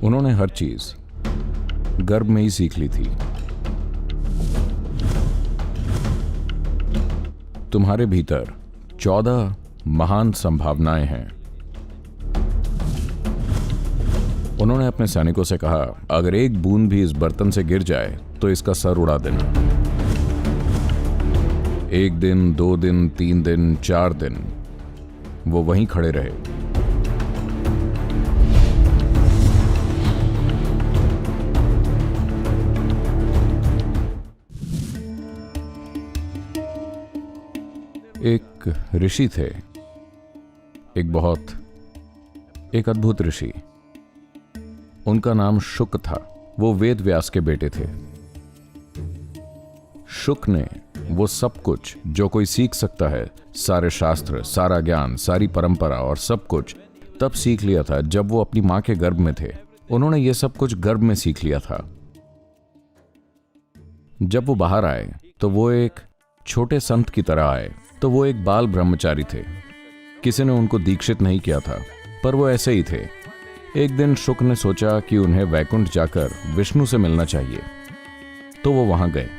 उन्होंने हर चीज गर्भ में ही सीख ली थी। तुम्हारे भीतर 14 महान संभावनाएं हैं। उन्होंने अपने सैनिकों से कहा, अगर एक बूंद भी इस बर्तन से गिर जाए तो इसका सर उड़ा देना। 1 दिन, 2 दिन, 3 दिन, 4 दिन वो वहीं खड़े रहे। एक ऋषि थे, एक अद्भुत ऋषि। उनका नाम शुक था। वो वेद व्यास के बेटे थे। शुक ने वो सब कुछ जो कोई सीख सकता है, सारे शास्त्र, सारा ज्ञान, सारी परंपरा और सब कुछ तब सीख लिया था जब वो अपनी मां के गर्भ में थे। उन्होंने ये सब कुछ गर्भ में सीख लिया था। जब वो बाहर आए तो वो एक छोटे संत की तरह आए। तो वो एक बाल ब्रह्मचारी थे। किसी ने उनको दीक्षित नहीं किया था, पर वो ऐसे ही थे। एक दिन शुक ने सोचा कि उन्हें वैकुंठ जाकर विष्णु से मिलना चाहिए, तो वो वहां गए।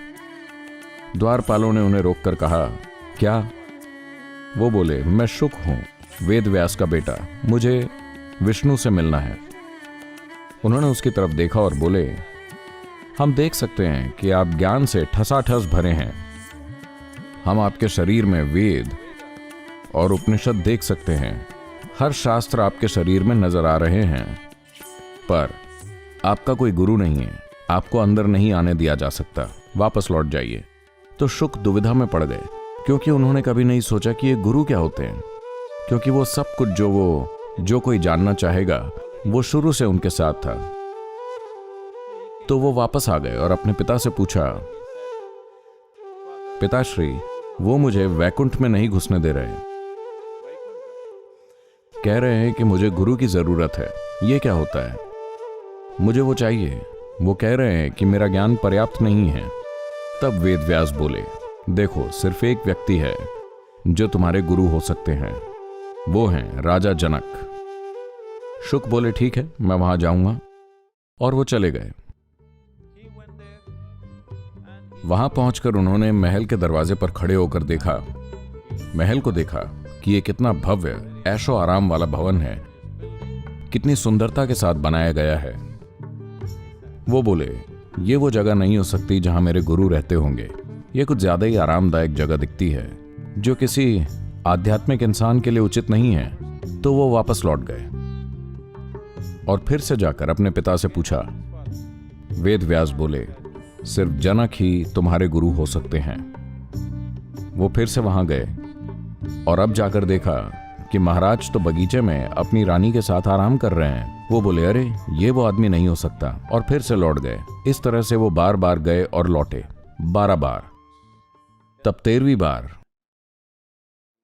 द्वारपालों ने उन्हें रोककर कहा, क्या? वो बोले, मैं शुक हूं, वेद व्यास का बेटा, मुझे विष्णु से मिलना है। उन्होंने उसकी तरफ देखा और बोले, हम देख सकते हैं कि आप ज्ञान से ठसाठस भरे हैं। हम आपके शरीर में वेद और उपनिषद देख सकते हैं। हर शास्त्र आपके शरीर में नजर आ रहे हैं, पर आपका कोई गुरु नहीं है। आपको अंदर नहीं आने दिया जा सकता। वापस लौट जाइए। तो शुक दुविधा में पड़ गए, क्योंकि उन्होंने कभी नहीं सोचा कि ये गुरु क्या होते हैं, क्योंकि वो सब कुछ जो कोई जानना चाहेगा वो शुरू से उनके साथ था। तो वो वापस आ गए और अपने पिता से पूछा, पिताश्री, वो मुझे वैकुंठ में नहीं घुसने दे रहे। कह रहे हैं कि मुझे गुरु की जरूरत है। ये क्या होता है? मुझे वो चाहिए। वो कह रहे हैं कि मेरा ज्ञान पर्याप्त नहीं है। तब वेद व्यास बोले, देखो, सिर्फ एक व्यक्ति है जो तुम्हारे गुरु हो सकते हैं। वो हैं राजा जनक। शुक बोले, ठीक है, मैं वहां जाऊंगा। और वो चले गए। वहां पहुंचकर उन्होंने महल के दरवाजे पर खड़े होकर देखा। महल को देखा कि ये कितना भव्य ऐशो आराम वाला भवन है, कितनी सुंदरता के साथ बनाया गया है। वो बोले, ये वो जगह नहीं हो सकती जहां मेरे गुरु रहते होंगे। ये कुछ ज्यादा ही आरामदायक जगह दिखती है, जो किसी आध्यात्मिक इंसान के लिए उचित नहीं है। तो वो वापस लौट गए और फिर से जाकर अपने पिता से पूछा। वेद व्यास बोले, सिर्फ जनक ही तुम्हारे गुरु हो सकते हैं। वो फिर से वहां गए और अब जाकर देखा कि महाराज तो बगीचे में अपनी रानी के साथ आराम कर रहे हैं। वो बोले, अरे, ये वो आदमी नहीं हो सकता, और फिर से लौट गए। इस तरह से वो बार बार गए और लौटे, 12 बार। तब 13वीं बार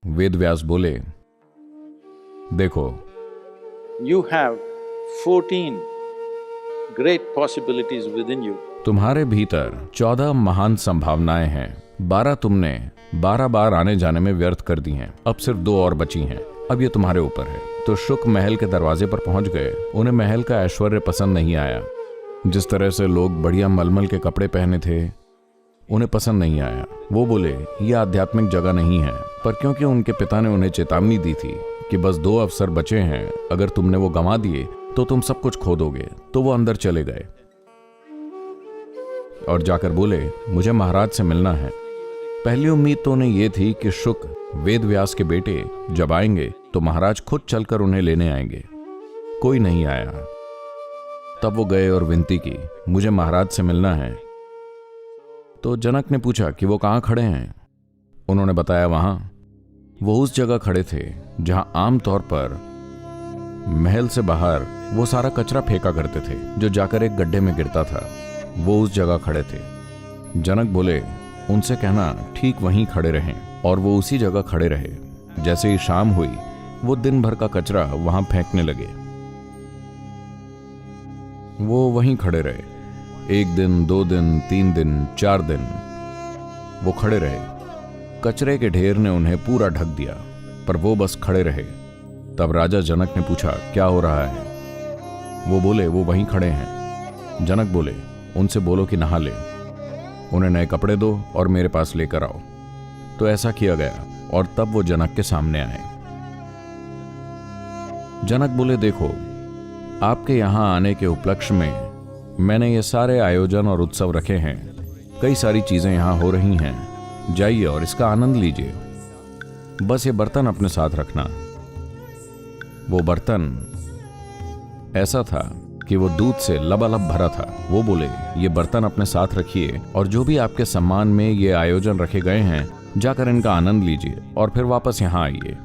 वेद व्यास बोले, देखो, You have 14 great possibilities within you. तुम्हारे भीतर 14 महान संभावनाएं हैं। 12 तुमने 12 बार आने जाने में व्यर्थ कर दी हैं। अब सिर्फ 2 और बची हैं। अब ये तुम्हारे ऊपर है। तो शुक महल के दरवाजे पर पहुंच गए। उन्हें महल का ऐश्वर्य पसंद नहीं आया। जिस तरह से लोग बढ़िया मलमल के कपड़े पहने थे, उन्हें पसंद नहीं आया। वो बोले, ये आध्यात्मिक जगह नहीं है। पर क्योंकि उनके पिता ने उन्हें चेतावनी दी थी कि बस 2 अवसर बचे हैं, अगर तुमने वो गंवा दिए तो तुम सब कुछ खो दोगे, तो वो अंदर चले गए और जाकर बोले, मुझे महाराज से मिलना है। पहली उम्मीद तो उन्हें यह थी कि शुक, वेद व्यास के बेटे, जब आएंगे तो महाराज खुद चलकर उन्हें लेने आएंगे। कोई नहीं आया। तब वो गए और विनती की, मुझे महाराज से मिलना है। तो जनक ने पूछा कि वो कहां खड़े हैं। उन्होंने बताया, वहां। वो उस जगह खड़े थे जहां आमतौर पर महल से बाहर वो सारा कचरा फेंका करते थे, जो जाकर एक गड्ढे में गिरता था। वो उस जगह खड़े थे। जनक बोले, उनसे कहना ठीक वहीं खड़े रहें, और वो उसी जगह खड़े रहे। जैसे ही शाम हुई, वो दिन भर का कचरा वहां फेंकने लगे। वो वहीं खड़े रहे। 1 दिन, 2 दिन, 3 दिन, 4 दिन वो खड़े रहे। कचरे के ढेर ने उन्हें पूरा ढक दिया, पर वो बस खड़े रहे। तब राजा जनक ने पूछा, क्या हो रहा है? वो बोले वो वहीं खड़े हैं। जनक बोले उनसे बोलो कि नहा ले, उन्हें नए कपड़े दो और मेरे पास लेकर आओ। तो ऐसा किया गया और तब वो जनक के सामने आए। जनक बोले देखो, आपके यहां आने के उपलक्ष्य में मैंने ये सारे आयोजन और उत्सव रखे हैं। कई सारी चीजें यहां हो रही हैं, जाइए और इसका आनंद लीजिए। बस ये बर्तन अपने साथ रखना। वो बर्तन ऐसा था कि वो दूध से लबालब भरा था। वो बोले ये बर्तन अपने साथ रखिए और जो भी आपके सम्मान में ये आयोजन रखे गए हैं, जाकर इनका आनंद लीजिए और फिर वापस यहां आइए।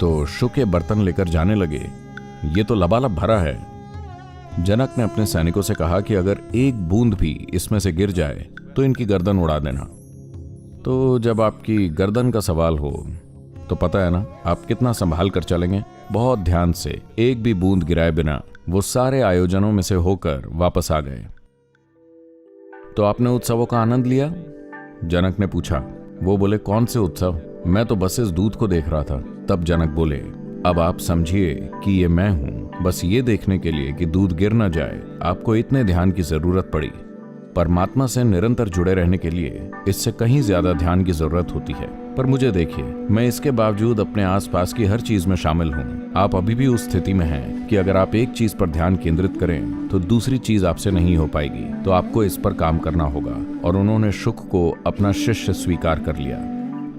तो शुक ये बर्तन लेकर जाने लगे। ये तो लबालब भरा है। जनक ने अपने सैनिकों से कहा कि अगर एक बूंद भी इसमें से गिर जाए तो इनकी गर्दन उड़ा देना। तो जब आपकी गर्दन का सवाल हो तो पता है ना आप कितना संभाल कर चलेंगे। बहुत ध्यान से एक भी बूंद गिराए बिना वो सारे आयोजनों में से होकर वापस आ गए। तो आपने उत्सवों का आनंद लिया? जनक ने पूछा। वो बोले कौन से उत्सव, मैं तो बस इस दूध को देख रहा था। तब जनक बोले अब आप समझिए कि ये मैं हूं। बस ये देखने के लिए कि दूध गिर ना जाए आपको इतने ध्यान की जरूरत पड़ी। परमात्मा से निरंतर जुड़े रहने के लिए इससे कहीं ज्यादा ध्यान की जरूरत होती है। पर मुझे देखिए, मैं इसके बावजूद अपने आसपास की हर चीज में शामिल हूँ। आप अभी भी उस स्थिति में हैं कि अगर आप एक चीज पर ध्यान केंद्रित करें तो दूसरी चीज आपसे नहीं हो पाएगी। तो आपको इस पर काम करना होगा। और उन्होंने शुक को अपना शिष्य स्वीकार कर लिया।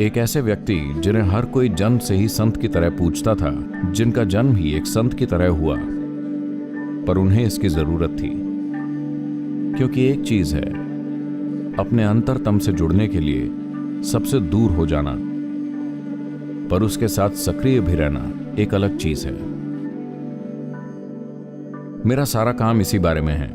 एक ऐसे व्यक्ति जिन्हें हर कोई जन्म से ही संत की तरह पूछता था, जिनका जन्म ही एक संत की तरह हुआ, पर उन्हें इसकी जरूरत थी। क्योंकि एक चीज है, अपने अंतरतम से जुड़ने के लिए सबसे दूर हो जाना, पर उसके साथ सक्रिय भी रहना एक अलग चीज है। मेरा सारा काम इसी बारे में है।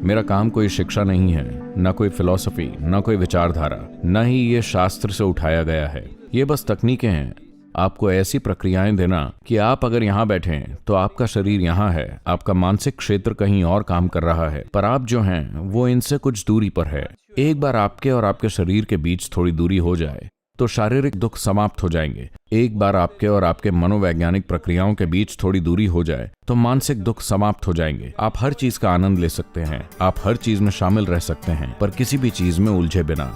मेरा काम कोई शिक्षा नहीं है, न कोई फिलॉसफी, न कोई विचारधारा, न ही ये शास्त्र से उठाया गया है। ये बस तकनीकें हैं। आपको ऐसी प्रक्रियाएं देना कि आप अगर यहां बैठे हैं तो आपका शरीर यहां है, आपका मानसिक क्षेत्र कहीं और काम कर रहा है, पर आप जो हैं वो इनसे कुछ दूरी पर है। एक बार आपके और आपके शरीर के बीच थोड़ी दूरी हो जाए तो शारीरिक दुख समाप्त हो जाएंगे। एक बार आपके और आपके मनोवैज्ञानिक प्रक्रियाओं के बीच थोड़ी दूरी हो जाए तो मानसिक दुख समाप्त हो जाएंगे। आप हर चीज का आनंद ले सकते हैं, आप हर चीज में शामिल रह सकते हैं, पर किसी भी चीज में उलझे बिना।